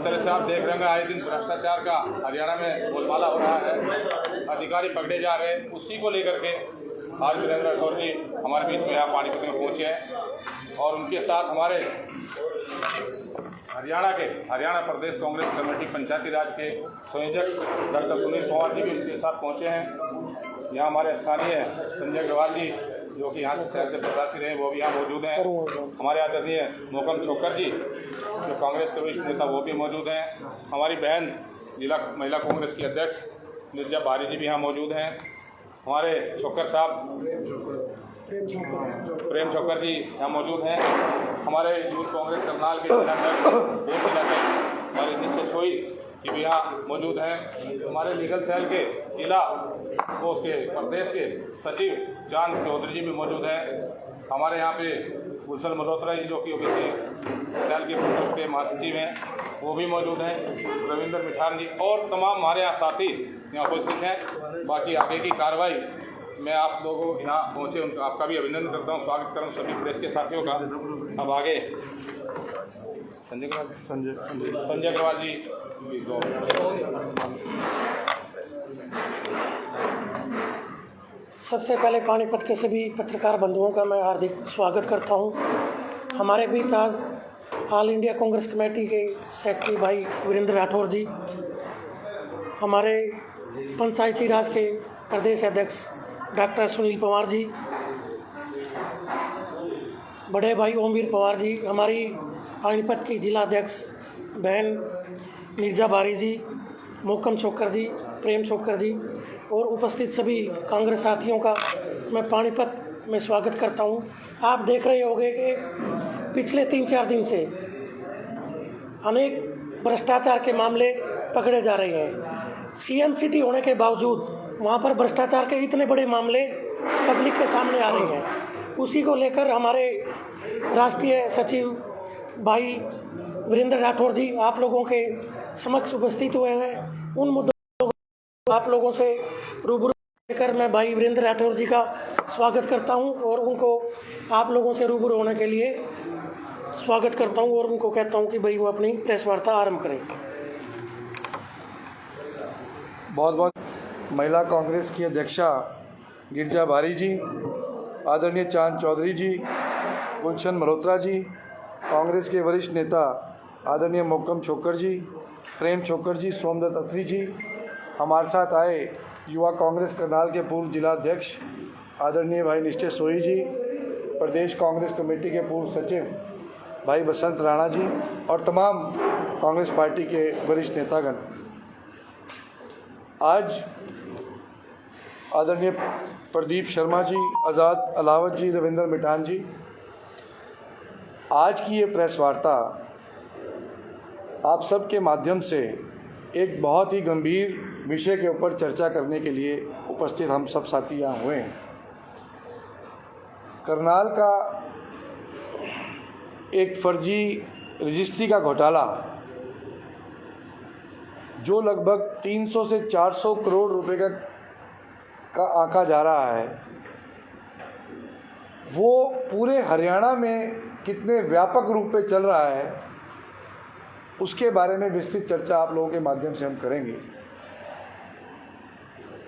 तरह से आप देख रहे हैं आए दिन भ्रष्टाचार का हरियाणा में बोलबाला हो रहा है, अधिकारी पकड़े जा रहे हैं, उसी को लेकर के आज वीरेंद्र राठौर जी हमारे बीच में यहाँ पानीपत में पहुँचे हैं और उनके साथ हमारे हरियाणा प्रदेश कांग्रेस कमेटी पंचायती राज के संयोजक डॉक्टर सुनील पवार जी भी उनके साथ पहुँचे हैं। यहाँ हमारे स्थानीय संजय अग्रवाल जी जो कि यहाँ से शहर से प्रत्याशी रहे वो भी यहाँ मौजूद हैं। हमारे आदरणीय मोकम छोकर जी जो कांग्रेस के वरिष्ठ नेता वो भी मौजूद हैं। हमारी बहन जिला महिला कांग्रेस की अध्यक्ष निर्जा बारी जी भी यहाँ मौजूद हैं। हमारे छोकर साहब प्रेम छोकर जी यहाँ मौजूद हैं। हमारे यूथ कांग्रेस करनाल के जिलाध्यक्ष हमारे निश्चित सोई जी भी यहाँ मौजूद हैं। हमारे लीगल सेल के जिला वो उसके प्रदेश के सचिव चांद चौधरी जी भी मौजूद हैं। हमारे यहाँ पे गुलशन मल्होत्रा जी जो कि ओबीसी सेल के प्रदेश के महासचिव हैं वो भी मौजूद हैं। रविंद्र मिठान जी और तमाम हमारे यहाँ साथी यहाँ उपस्थित हैं। बाकी आगे की कार्रवाई मैं आप लोगों यहाँ पहुँचे उनका आपका भी अभिनंदन करता हूँ, स्वागत करता हूँ सभी प्रेस के साथियों का। अब आगे संजय अग्रवाल जी सबसे पहले पानीपत के सभी पत्रकार बंधुओं का मैं हार्दिक स्वागत करता हूं। हमारे बीच आज ऑल इंडिया कांग्रेस कमेटी के सेक्रेटरी भाई वीरेंद्र राठौर जी, हमारे पंचायती राज के प्रदेश अध्यक्ष डॉक्टर सुनील पवार जी, बड़े भाई ओमवीर पवार जी, हमारी पानीपत की जिला अध्यक्ष बहन निर्जा बारी जी, मोकम छोकर जी, प्रेम छोकर जी और उपस्थित सभी कांग्रेस साथियों का मैं पानीपत में स्वागत करता हूं। आप देख रहे होंगे कि पिछले 3-4 दिन से अनेक भ्रष्टाचार के मामले पकड़े जा रहे हैं। सीएम सिटी होने के बावजूद वहां पर भ्रष्टाचार के इतने बड़े मामले पब्लिक के सामने आ रहे हैं। उसी को लेकर हमारे राष्ट्रीय सचिव भाई वीरेंद्र राठौर जी आप लोगों के समक्ष उपस्थित हुए हैं। उन मुद्दों को आप लोगों से रूबरू लेकर मैं भाई वीरेंद्र राठौर जी का स्वागत करता हूं और उनको आप लोगों से रूबरू होने के लिए स्वागत करता हूं और उनको कहता हूं कि भाई वो अपनी प्रेस वार्ता आरंभ करें। बहुत बहुत महिला कांग्रेस की अध्यक्षा गिरजा बारी जी, आदरणीय चांद चौधरी जी, गुलशन मल्होत्रा जी, कांग्रेस के वरिष्ठ नेता आदरणीय मोकम छोकर जी, प्रेम छोकर जी, सोमदत्त अत्री जी, हमारे साथ आए युवा कांग्रेस करनाल के पूर्व जिलाध्यक्ष आदरणीय भाई निश्चित सोई जी, प्रदेश कांग्रेस कमेटी के पूर्व सचिव भाई बसंत राणा जी और तमाम कांग्रेस पार्टी के वरिष्ठ नेतागण। आज आदरणीय प्रदीप शर्मा जी, आज़ाद अलावत जी, रविंद्र मिठान जी, आज की ये प्रेस वार्ता आप सब के माध्यम से एक बहुत ही गंभीर विषय के ऊपर चर्चा करने के लिए उपस्थित हम सब साथी यहाँ हुए हैं। करनाल का एक फर्जी रजिस्ट्री का घोटाला जो लगभग 300 से 400 करोड़ रुपए का आंका जा रहा है, वो पूरे हरियाणा में कितने व्यापक रूप पे चल रहा है उसके बारे में विस्तृत चर्चा आप लोगों के माध्यम से हम करेंगे।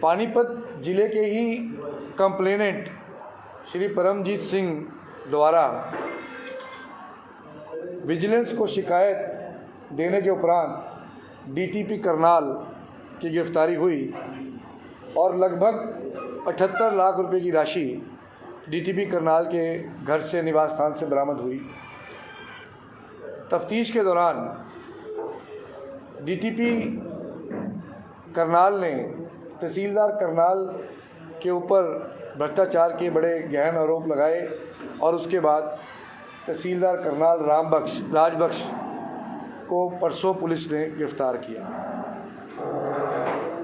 पानीपत जिले के ही कंप्लेनेंट श्री परमजीत सिंह द्वारा विजिलेंस को शिकायत देने के उपरांत डीटीपी करनाल की गिरफ्तारी हुई और लगभग 78 लाख रुपए की राशि डीटीपी करनाल के घर से निवास स्थान से बरामद हुई। तफ्तीश के दौरान डीटीपी करनाल ने तहसीलदार करनाल के ऊपर भ्रष्टाचार के बड़े गहन आरोप लगाए और उसके बाद तहसीलदार करनाल राजबख्श को परसों पुलिस ने गिरफ्तार किया।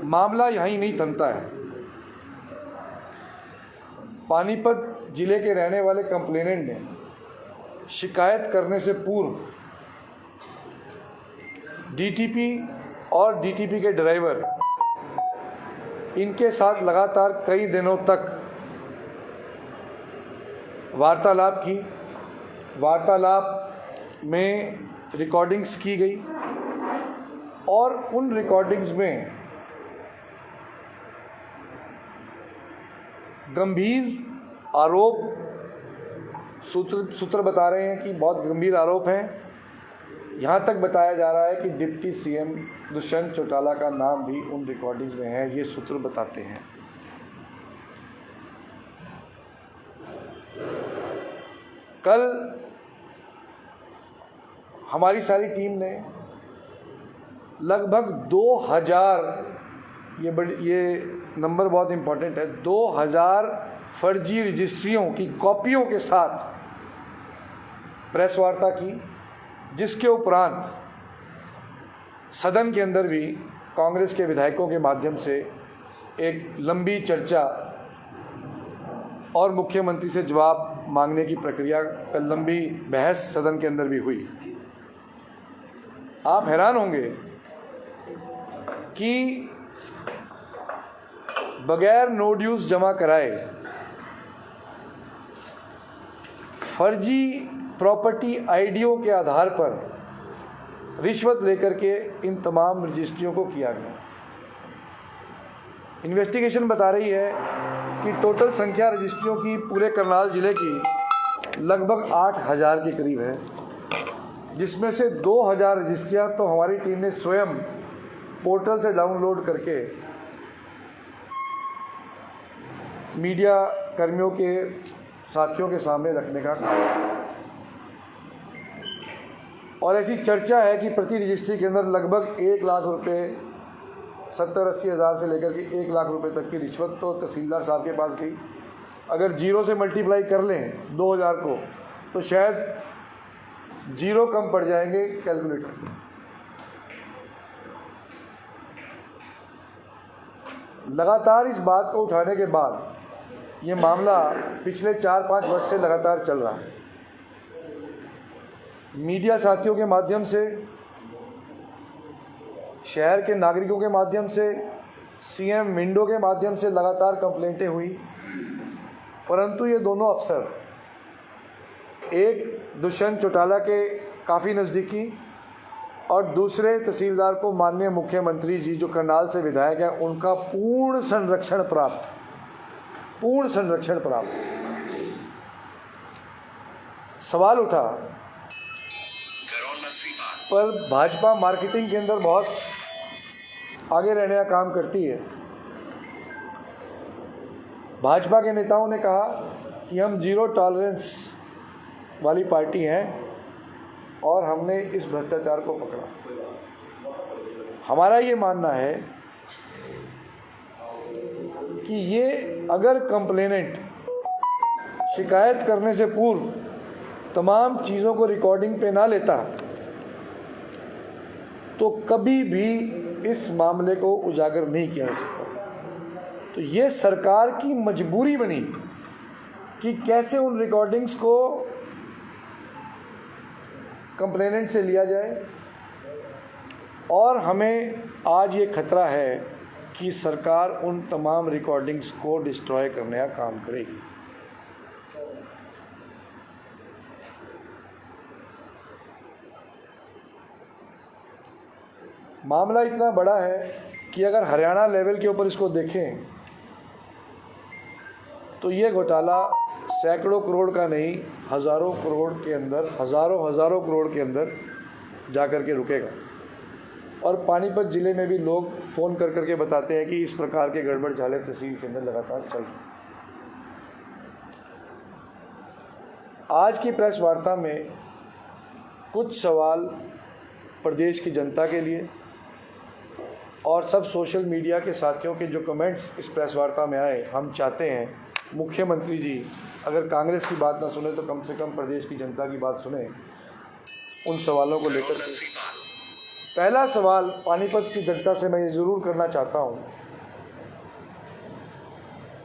मामला यहीं नहीं थमता है। पानीपत जिले के रहने वाले कंप्लेनेंट ने शिकायत करने से पूर्व डीटीपी और डीटीपी के ड्राइवर इनके साथ लगातार कई दिनों तक वार्तालाप की। वार्तालाप में रिकॉर्डिंग्स की गई और उन रिकॉर्डिंग्स में गंभीर आरोप सूत्र बता रहे हैं कि बहुत गंभीर आरोप हैं। यहाँ तक बताया जा रहा है कि डिप्टी सीएम दुष्यंत चौटाला का नाम भी उन रिकॉर्डिंग्स में है, ये सूत्र बताते हैं। कल हमारी सारी टीम ने लगभग 2000, ये नंबर बहुत इम्पोर्टेंट है, 2000 फर्जी रजिस्ट्रियों की कॉपियों के साथ प्रेस वार्ता की, जिसके उपरांत सदन के अंदर भी कांग्रेस के विधायकों के माध्यम से एक लंबी चर्चा और मुख्यमंत्री से जवाब मांगने की प्रक्रिया, कल लंबी बहस सदन के अंदर भी हुई। आप हैरान होंगे कि बगैर नो ड्यूज जमा कराए फर्जी प्रॉपर्टी आईडियों के आधार पर रिश्वत लेकर के इन तमाम रजिस्ट्रियों को किया गया। इन्वेस्टिगेशन बता रही है कि टोटल संख्या रजिस्ट्रियों की पूरे करनाल जिले की लगभग 8000 के करीब है, जिसमें से 2000 रजिस्ट्रियां तो हमारी टीम ने स्वयं पोर्टल से डाउनलोड करके मीडिया कर्मियों के साथियों के सामने रखने का काम। और ऐसी चर्चा है कि प्रति रजिस्ट्री के अंदर लगभग 1 लाख रुपए, 70-80 हज़ार से लेकर के 1 लाख रुपए तक की रिश्वत तो तहसीलदार साहब के पास गई। अगर जीरो से मल्टीप्लाई कर लें 2000 को तो शायद जीरो कम पड़ जाएंगे कैलकुलेटर। लगातार इस बात को उठाने के बाद ये मामला पिछले 4-5 वर्ष से लगातार चल रहा है। मीडिया साथियों के माध्यम से, शहर के नागरिकों के माध्यम से, सीएम विंडो के माध्यम से लगातार कंप्लेंटें हुई, परंतु ये दोनों अफसर, एक दुष्यंत चौटाला के काफ़ी नज़दीकी और दूसरे तहसीलदार को माननीय मुख्यमंत्री जी जो करनाल से विधायक है, उनका पूर्ण संरक्षण प्राप्त। सवाल उठा पर भाजपा मार्केटिंग के अंदर बहुत आगे रहने का काम करती है। भाजपा के नेताओं ने कहा कि हम जीरो टॉलरेंस वाली पार्टी हैं और हमने इस भ्रष्टाचार को पकड़ा। हमारा ये मानना है कि ये अगर कंप्लेनेंट शिकायत करने से पूर्व तमाम चीज़ों को रिकॉर्डिंग पे ना लेता तो कभी भी इस मामले को उजागर नहीं किया जा सकता। तो ये सरकार की मजबूरी बनी कि कैसे उन रिकॉर्डिंग्स को कंप्लेनेंट से लिया जाए, और हमें आज ये खतरा है कि सरकार उन तमाम रिकॉर्डिंग्स को डिस्ट्रॉय करने का काम करेगी। मामला इतना बड़ा है कि अगर हरियाणा लेवल के ऊपर इसको देखें तो ये घोटाला सैकड़ों करोड़ का नहीं, हज़ारों करोड़ के अंदर, हज़ारों करोड़ के अंदर जाकर के रुकेगा। और पानीपत ज़िले में भी लोग फ़ोन कर करके बताते हैं कि इस प्रकार के गड़बड़ झाले तहसील के अंदर लगातार चल रहे हैं। आज की प्रेस वार्ता में कुछ सवाल प्रदेश की जनता के लिए और सब सोशल मीडिया के साथियों के जो कमेंट्स इस प्रेस वार्ता में आए, हम चाहते हैं मुख्यमंत्री जी अगर कांग्रेस की बात ना सुने तो कम से कम प्रदेश की जनता की बात सुने उन सवालों को लेकर के। पहला सवाल पानीपत की जनता से मैं ये ज़रूर करना चाहता हूँ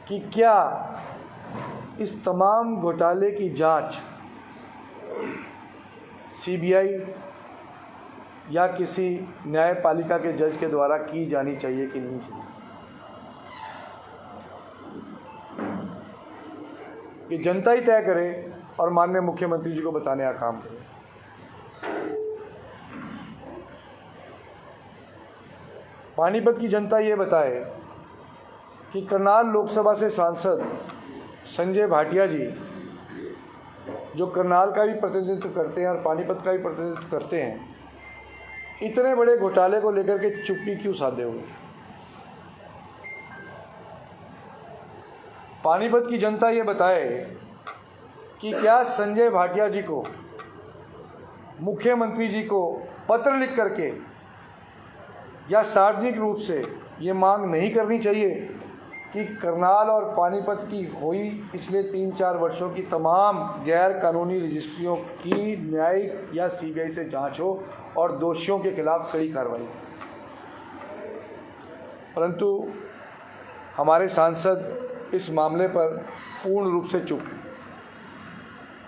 कि क्या इस तमाम घोटाले की जांच सीबीआई या किसी न्यायपालिका के जज के द्वारा की जानी चाहिए कि नहीं चाहिए? ये जनता ही तय करे और माननीय मुख्यमंत्री जी को बताने का काम करे। पानीपत की जनता ये बताए कि करनाल लोकसभा से सांसद संजय भाटिया जी, जो करनाल का भी प्रतिनिधित्व करते हैं और पानीपत का भी प्रतिनिधित्व करते हैं, इतने बड़े घोटाले को लेकर के चुप्पी क्यों साधे हुए। पानीपत की जनता ये बताए कि क्या संजय भाटिया जी को मुख्यमंत्री जी को पत्र लिख करके या सार्वजनिक रूप से ये मांग नहीं करनी चाहिए कि करनाल और पानीपत की हुई पिछले 3-4 वर्षों की तमाम गैर कानूनी रजिस्ट्रियों की न्यायिक या सीबीआई से जांच हो और दोषियों के खिलाफ कड़ी कार्रवाई। परंतु हमारे सांसद इस मामले पर पूर्ण रूप से चुप।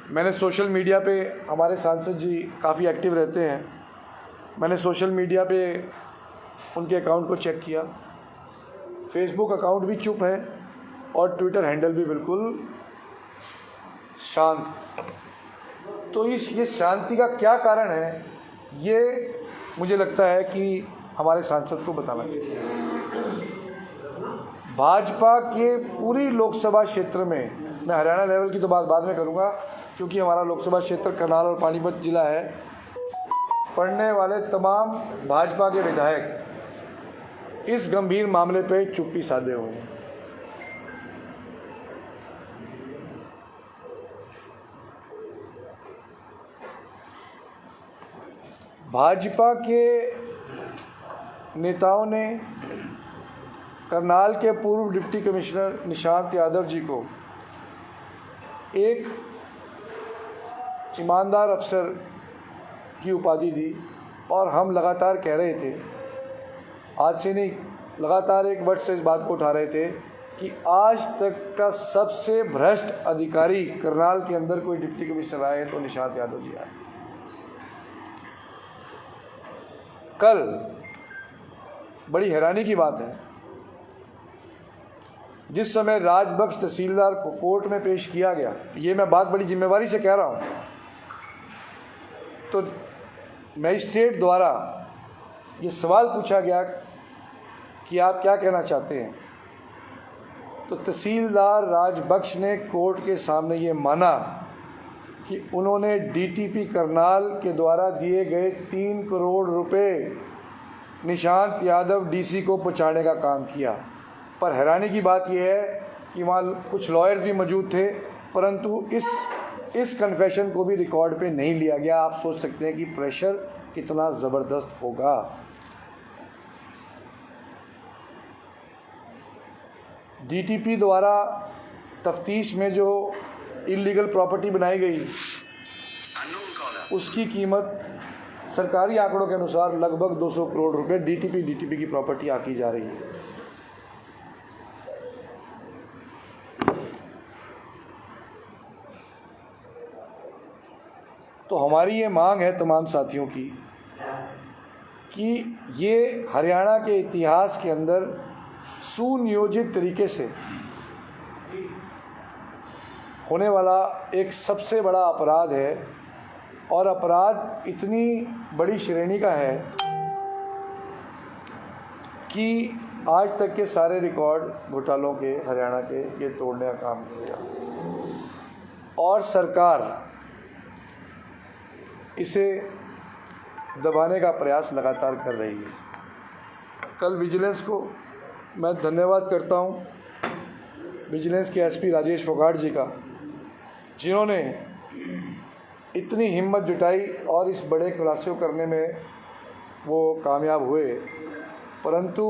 मैंने सोशल मीडिया पे, हमारे सांसद जी काफ़ी एक्टिव रहते हैं, मैंने सोशल मीडिया पे उनके अकाउंट को चेक किया। फेसबुक अकाउंट भी चुप है और ट्विटर हैंडल भी बिल्कुल शांत। तो ये शांति का क्या कारण है, ये मुझे लगता है कि हमारे सांसद को बताना चाहिए। भाजपा के पूरी लोकसभा क्षेत्र में, मैं हरियाणा लेवल की तो बात बाद में करूंगा क्योंकि हमारा लोकसभा क्षेत्र करनाल और पानीपत जिला है, पढ़ने वाले तमाम भाजपा के विधायक इस गंभीर मामले पर चुप्पी साधे हुए हैं। भाजपा के नेताओं ने करनाल के पूर्व डिप्टी कमिश्नर निशांत यादव जी को एक ईमानदार अफसर की उपाधि दी और हम लगातार कह रहे थे, आज से नहीं, लगातार 1 वर्ष से इस बात को उठा रहे थे कि आज तक का सबसे भ्रष्ट अधिकारी करनाल के अंदर कोई डिप्टी कमिश्नर आए तो निशांत यादव जी आए। कल बड़ी हैरानी की बात है, जिस समय राजबख्श तहसीलदार को कोर्ट में पेश किया गया, ये मैं बात बड़ी जिम्मेवारी से कह रहा हूँ, तो मजिस्ट्रेट द्वारा ये सवाल पूछा गया कि आप क्या कहना चाहते हैं, तो तहसीलदार राजबख्श ने कोर्ट के सामने ये माना कि उन्होंने डीटीपी करनाल के द्वारा दिए गए 3 करोड़ रुपए निशांत यादव डीसी को पहुंचाने का काम किया। पर हैरानी की बात यह है कि वहाँ कुछ लॉयर्स भी मौजूद थे, परंतु इस कन्फेशन को भी रिकॉर्ड पे नहीं लिया गया। आप सोच सकते हैं कि प्रेशर कितना ज़बरदस्त होगा। डीटीपी द्वारा तफ्तीश में जो इलीगल प्रॉपर्टी बनाई गई, उसकी कीमत सरकारी आंकड़ों के अनुसार लगभग 200 करोड़ रुपए डीटीपी की प्रॉपर्टी आकी जा रही है। तो हमारी ये मांग है तमाम साथियों की कि ये हरियाणा के इतिहास के अंदर सुनियोजित तरीके से होने वाला एक सबसे बड़ा अपराध है, और अपराध इतनी बड़ी श्रेणी का है कि आज तक के सारे रिकॉर्ड घोटालों के हरियाणा के ये तोड़ने का काम किया, और सरकार इसे दबाने का प्रयास लगातार कर रही है। कल विजिलेंस को मैं धन्यवाद करता हूँ, विजिलेंस के एसपी राजेश फोगाट जी का, जिन्होंने इतनी हिम्मत जुटाई और इस बड़े खुलासे करने में वो कामयाब हुए। परंतु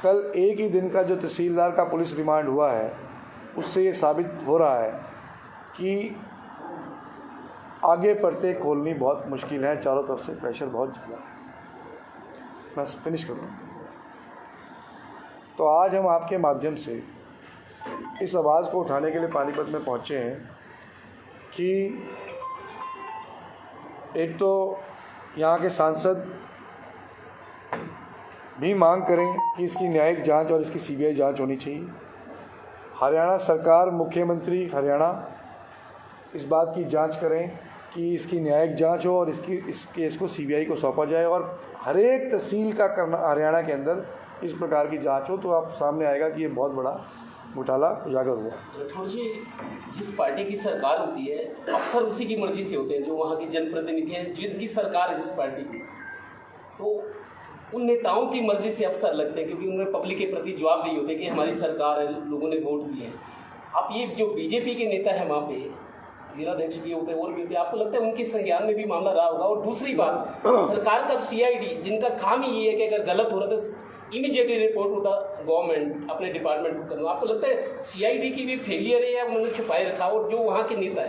कल एक ही दिन का जो तहसीलदार का पुलिस रिमांड हुआ है, उससे ये साबित हो रहा है कि आगे परतें खोलनी बहुत मुश्किल है, चारों तरफ से प्रेशर बहुत ज़्यादा है। मैं फिनिश करूँ तो आज हम आपके माध्यम से इस आवाज़ को उठाने के लिए पानीपत में पहुँचे हैं कि एक तो यहाँ के सांसद भी मांग करें कि इसकी न्यायिक जांच और इसकी सीबीआई जांच होनी चाहिए। हरियाणा सरकार, मुख्यमंत्री हरियाणा इस बात की जांच करें कि इसकी न्यायिक जांच हो और इस केस को सीबीआई को सौंपा जाए और हर एक तहसील का हरियाणा के अंदर इस प्रकार की जांच हो, तो आप सामने आएगा कि ये बहुत बड़ा घोटाला उजागर हुआ। राठौड़ जी, जिस पार्टी की सरकार होती है अफसर उसी की मर्जी से होते हैं, जो वहाँ की जनप्रतिनिधि हैं, जिनकी सरकार है जिस पार्टी की, तो उन नेताओं की मर्जी से अफसर लगते हैं, क्योंकि उन्हें पब्लिक के प्रति जवाबदेही होते हैं कि हमारी सरकार है, लोगों ने वोट दिए हैं। आप ये जो बीजेपी के नेता हैं वहाँ पे जिलाध्यक्ष भी होते हैं और भी होते हैं, आपको लगता है उनके संज्ञान में भी मामला रहा होगा? और दूसरी बात, सरकार का सीआईडी जिनका काम ही ये है कि अगर गलत हो रहा है तो इमीडिएटली रिपोर्ट होता गवर्नमेंट अपने डिपार्टमेंट को करना, आपको लगता है सीआईडी की भी फेलियर है या उन्होंने छुपाए रखा? और जो वहाँ के नेता है,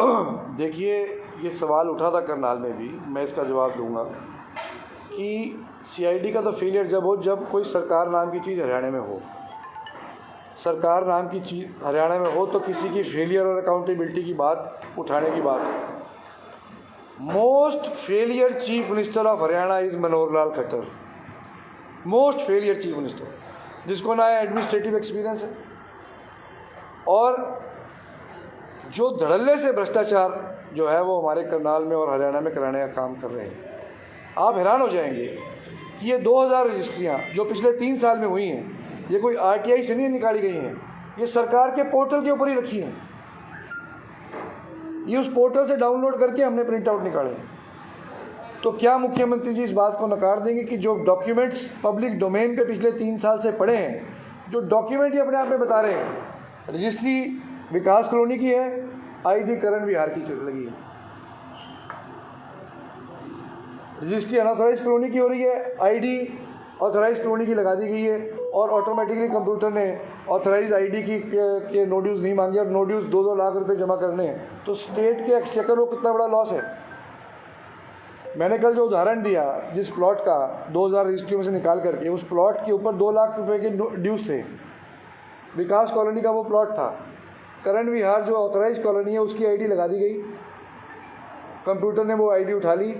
देखिए ये सवाल उठा था करनाल में भी, मैं इसका जवाब दूंगा कि सीआईडी का तो फेलियर जब हो जब कोई सरकार नाम की चीज़ हरियाणा में हो। सरकार नाम की चीज़ हरियाणा में हो तो किसी की फेलियर और अकाउंटेबिलिटी की बात उठाने की बात। Most failure chief minister of Haryana is Manohar Lal Khattar, most failure chief minister, जिसको ना एडमिनिस्ट्रेटिव एक्सपीरियंस है और जो धड़ल्ले से भ्रष्टाचार जो है वो हमारे करनाल में और हरियाणा में कराने का काम कर रहे हैं। आप हैरान हो जाएंगे कि ये 2000 रजिस्ट्रियाँ जो पिछले 3 साल में हुई हैं, ये कोई आरटीआई से नहीं निकाली गई हैं, ये सरकार के पोर्टल के ऊपर ही रखी हैं। ये उस पोर्टल से डाउनलोड करके हमने प्रिंट आउट निकाले। तो क्या मुख्यमंत्री जी इस बात को नकार देंगे कि जो डॉक्यूमेंट्स पब्लिक डोमेन पे पिछले 3 साल से पड़े हैं, जो डॉक्यूमेंट ही अपने आप में बता रहे हैं, रजिस्ट्री विकास कॉलोनी की है, आईडी करण विहार की लगी है, रजिस्ट्री अनऑथराइज कॉलोनी की हो रही है, आईडी ऑथराइज कॉलोनी की लगा दी गई है और ऑटोमेटिकली कंप्यूटर ने ऑथराइज आईडी के नो ड्यूज़ नहीं मांगे और नो ड्यूज़ 2-2 लाख रुपए जमा करने हैं। तो स्टेट के एक्सचेकर को कितना बड़ा लॉस है। मैंने कल जो उदाहरण दिया जिस प्लॉट का 2000 रजिस्ट्रियों में से निकाल करके, उस प्लॉट के ऊपर 2 लाख रुपए के ड्यूज़ थे। विकास कॉलोनी का वो प्लॉट था। करण विहार जो ऑथराइज कॉलोनी है उसकी आईडी लगा दी गई, कंप्यूटर ने वो आईडी उठा ली,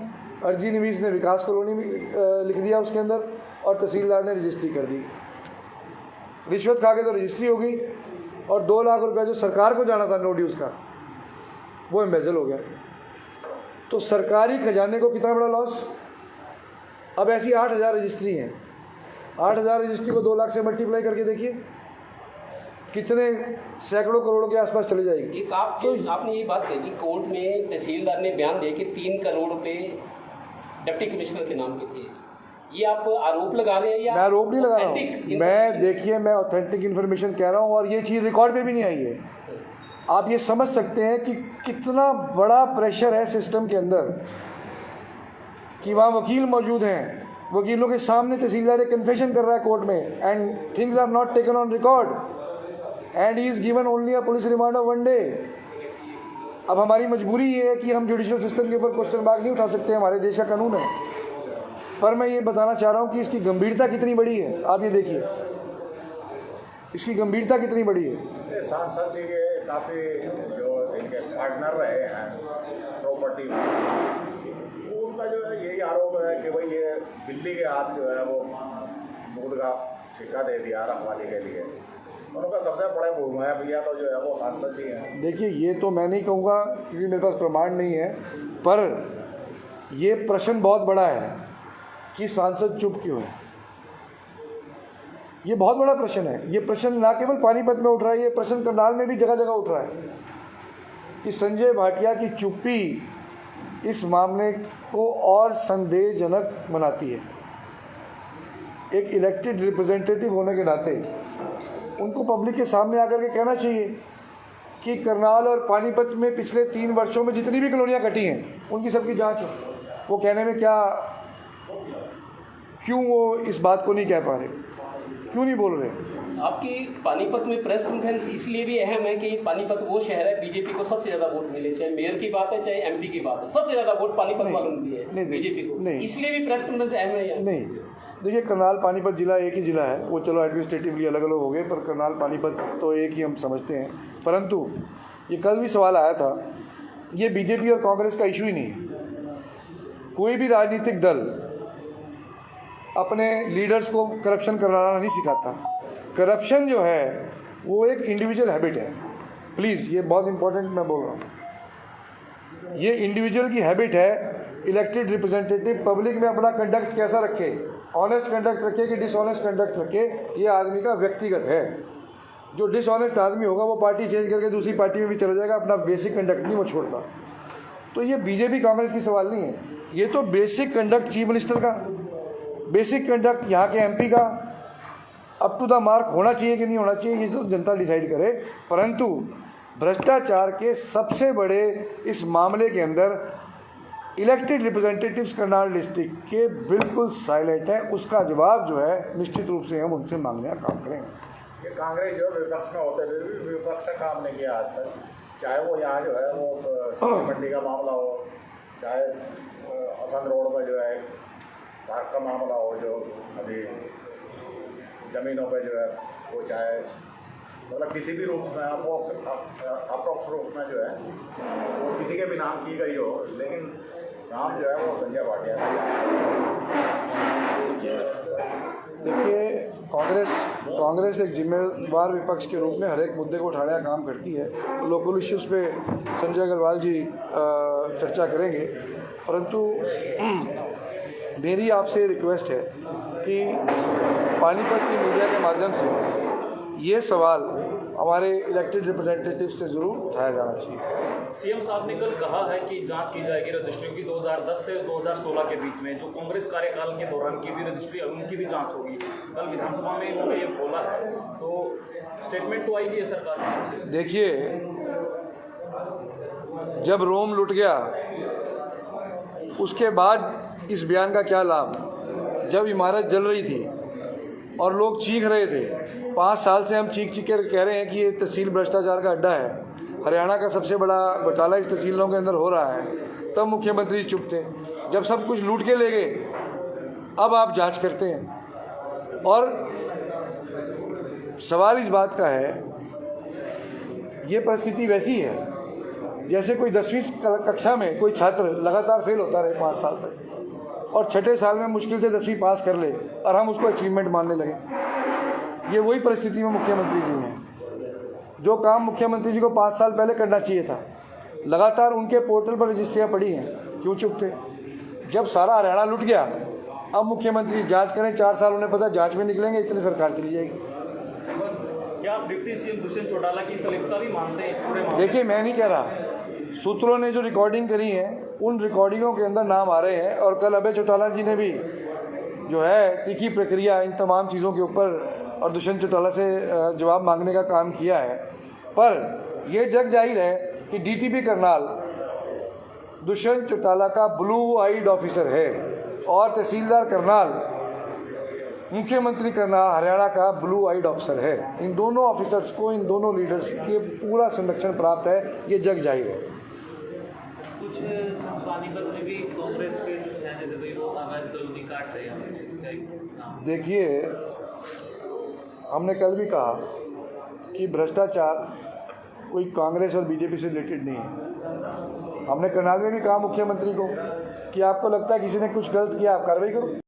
अर्जी निवीस ने विकास कॉलोनी में लिख दिया उसके अंदर और तहसीलदार ने रजिस्ट्री कर दी। रिश्वत खा के तो रजिस्ट्री हो गई और 2 लाख रुपए जो सरकार को जाना था नो ड्यूज़ का, वो एम्बेजल हो गया। तो सरकारी खजाने को कितना बड़ा लॉस। अब ऐसी 8000 रजिस्ट्री हैं, 8000 रजिस्ट्री को 2 लाख से मल्टीप्लाई करके देखिए कितने सैकड़ों करोड़ों के आसपास चले जाएगी। एक आपने ये बात कही कि कोर्ट में तहसीलदार ने बयान दिया कि 3 करोड़ रुपए डिप्टी कमिश्नर के नाम पे थे। ये आप आरोप लगा रहे हैं या? मैं आरोप नहीं लगा रहा हूँ, मैं देखिए मैं ऑथेंटिक इन्फॉर्मेशन कह रहा हूँ और ये चीज़ रिकॉर्ड पे भी नहीं आई है। आप ये समझ सकते हैं कि कितना बड़ा प्रेशर है सिस्टम के अंदर कि वहाँ वकील मौजूद हैं, वकीलों के सामने तहसीलदार कन्फेशन कर रहा है कोर्ट में and things are not taken on record and he is given only a police remand of 1 day. अब हमारी मजबूरी ये है कि हम जुडिशियल सिस्टम के ऊपर क्वेश्चन मार्क नहीं उठा सकते, हमारे देश का कानून है। पर मैं ये बताना चाह रहा हूँ कि इसकी गंभीरता कितनी बड़ी है। आप ये देखिए इसकी गंभीरता कितनी बड़ी है। सांसद जी के काफ़ी जो इनके पार्टनर रहे हैं प्रॉपर्टी में, उनका जो है यही आरोप है कि भाई ये दिल्ली के हाथ जो है वो दूध का सिक्का दे दिया रखवाली के लिए। उनका सबसे बड़ा भूमिका भैया तो जो है वो सांसद जी हैं। देखिए ये तो मैं नहीं कहूँगा क्योंकि मेरे पास प्रमाण नहीं है, पर ये प्रश्न बहुत बड़ा है कि सांसद चुप क्यों है। ये बहुत बड़ा प्रश्न है। ये प्रश्न ना केवल पानीपत में उठ रहा है, ये प्रश्न करनाल में भी जगह जगह उठ रहा है कि संजय भाटिया की चुप्पी इस मामले को और संदेहजनक बनाती है। एक इलेक्टेड रिप्रेजेंटेटिव होने के नाते उनको पब्लिक के सामने आकर के कहना चाहिए कि करनाल और पानीपत में पिछले 3 वर्षों में जितनी भी कॉलोनियाँ कटी हैं उनकी सबकी जांच हो। वो कहने में क्या, क्यों वो इस बात को नहीं कह पा रहे, क्यों नहीं बोल रहे। आपकी पानीपत में प्रेस कॉन्फ्रेंस इसलिए भी अहम है कि पानीपत वो शहर है बीजेपी को सबसे ज़्यादा वोट मिले, चाहे मेयर की बात है चाहे एमपी की बात है, सबसे ज़्यादा वोट पानीपत वालों ने दिए है बीजेपी को। नहीं, इसलिए भी प्रेस कॉन्फ्रेंस अहम है या नहीं? देखिए करनाल पानीपत जिला एक ही जिला है, वो चलो एडमिनिस्ट्रेटिवली अलग अलग हो गए पर करनाल पानीपत तो एक ही हम समझते हैं। परंतु ये कल भी सवाल आया था, ये बीजेपी और कांग्रेस का इशू ही नहीं है। कोई भी राजनीतिक दल अपने लीडर्स को करप्शन कराना नहीं सिखाता। करप्शन जो है वो एक इंडिविजुअल हैबिट है। प्लीज़ ये बहुत इंपॉर्टेंट मैं बोल रहा हूँ। ये इंडिविजुअल की हैबिट है। इलेक्टेड रिप्रेजेंटेटिव पब्लिक में अपना कंडक्ट कैसा रखे, ऑनेस्ट कंडक्ट रखे कि डिसऑनेस्ट कंडक्ट रखे, ये आदमी का व्यक्तिगत है। जो डिसऑनेस्ट आदमी होगा वो पार्टी चेंज करके दूसरी पार्टी में भी चला जाएगा, अपना बेसिक कंडक्ट नहीं वो छोड़ता। तो ये बीजेपी कांग्रेस की सवाल नहीं है, ये तो बेसिक कंडक्ट चीफ मिनिस्टर का, बेसिक कंडक्ट यहाँ के एमपी का अप टू द मार्क होना चाहिए कि नहीं होना चाहिए, ये तो जनता डिसाइड करे। परंतु भ्रष्टाचार के सबसे बड़े इस मामले के अंदर इलेक्टेड रिप्रेजेंटेटिव्स करनाल डिस्ट्रिक्ट के बिल्कुल साइलेंट है। उसका जवाब जो है निश्चित रूप से हम उनसे मांगने का काम करेंगे। ये कांग्रेस जो विपक्ष में होते हुए भी विपक्ष का काम नहीं किया आज तक, चाहे वो यहाँ जो है वो सब्जी मंडी का मामला हो, चाहे असंध रोड पर जो है पार्क का मामला हो, जो अभी ज़मीनों पे जो है वो, चाहे मतलब किसी भी रूप में अप्रोक्स रूप में जो है वो किसी के भी नाम की गई हो, लेकिन नाम जो है वो संजय भाटिया का। देखिए, कांग्रेस एक जिम्मेवार विपक्ष के रूप में हर एक मुद्दे को उठाने का काम करती है। लोकल इश्यूज़ पे संजय अग्रवाल जी चर्चा करेंगे, परंतु मेरी आपसे रिक्वेस्ट है कि पानीपत की मीडिया के माध्यम से ये सवाल हमारे इलेक्टेड रिप्रेजेंटेटिव से ज़रूर उठाया जाना चाहिए। सीएम साहब ने कल कहा है कि जांच की जाएगी रजिस्ट्रियों की 2010 से 2016 के बीच में, जो कांग्रेस कार्यकाल के दौरान की भी रजिस्ट्री उनकी भी जांच होगी। कल विधानसभा में इन्होंने ये बोला है, तो स्टेटमेंट तो आएगी है सरकार से। देखिए, जब रोम लुट गया उसके बाद इस बयान का क्या लाभ। जब इमारत जल रही थी और लोग चीख रहे थे, 5 साल से हम चीख कर कह रहे हैं कि ये तहसील भ्रष्टाचार का अड्डा है, हरियाणा का सबसे बड़ा घोटाला इस तहसीलों के अंदर हो रहा है, तब मुख्यमंत्री चुप थे। जब सब कुछ लूट के ले गए, अब आप जांच करते हैं। और सवाल इस बात का है, ये परिस्थिति वैसी है जैसे कोई 10वीं कक्षा में कोई छात्र लगातार फेल होता रहे 5 साल तक, और छठे साल में मुश्किल से 10वीं पास कर ले और हम उसको अचीवमेंट मानने लगे। ये वही परिस्थिति में मुख्यमंत्री जी हैं। जो काम मुख्यमंत्री जी को 5 साल पहले करना चाहिए था, लगातार उनके पोर्टल पर रजिस्ट्रियाँ पड़ी हैं, क्यों चुप थे। जब सारा हरियाणा लुट गया, अब मुख्यमंत्री जांच करें, 4 साल उन्हें पता जांच में निकलेंगे, इतनी सरकार चली जाएगी। क्या आप डिप्टी सीएम दुष्यंत चौटाला की संलिप्तता भी मानते हैं इस पूरे मामले? देखिए, मैं नहीं कह रहा, सूत्रों ने जो रिकॉर्डिंग करी है उन रिकॉर्डिंगों के अंदर नाम आ रहे हैं, और कल अभय चौटाला जी ने भी जो है तीखी प्रक्रिया इन तमाम चीज़ों के ऊपर और दुष्यंत चौटाला से जवाब मांगने का काम किया है। पर यह जग जाहिर है कि डीटीपी करनाल दुष्यंत चौटाला का ब्लू आइड ऑफिसर है, और तहसीलदार करनाल मुख्यमंत्री करनाल हरियाणा का ब्लू आइड ऑफिसर है। इन दोनों ऑफिसर्स को, इन दोनों लीडर्स के पूरा संरक्षण प्राप्त है, ये जग जाहिर है। कुछ पानीपत में भी कांग्रेस के जो हैं वो अवैध कॉलोनी काट रहे हैं इस टाइप। देखिए, हमने कल भी कहा कि भ्रष्टाचार कोई कांग्रेस और बीजेपी से रिलेटेड नहीं है। हमने करनाल में भी कहा मुख्यमंत्री को कि आपको लगता है किसी ने कुछ गलत किया, आप कार्रवाई करो।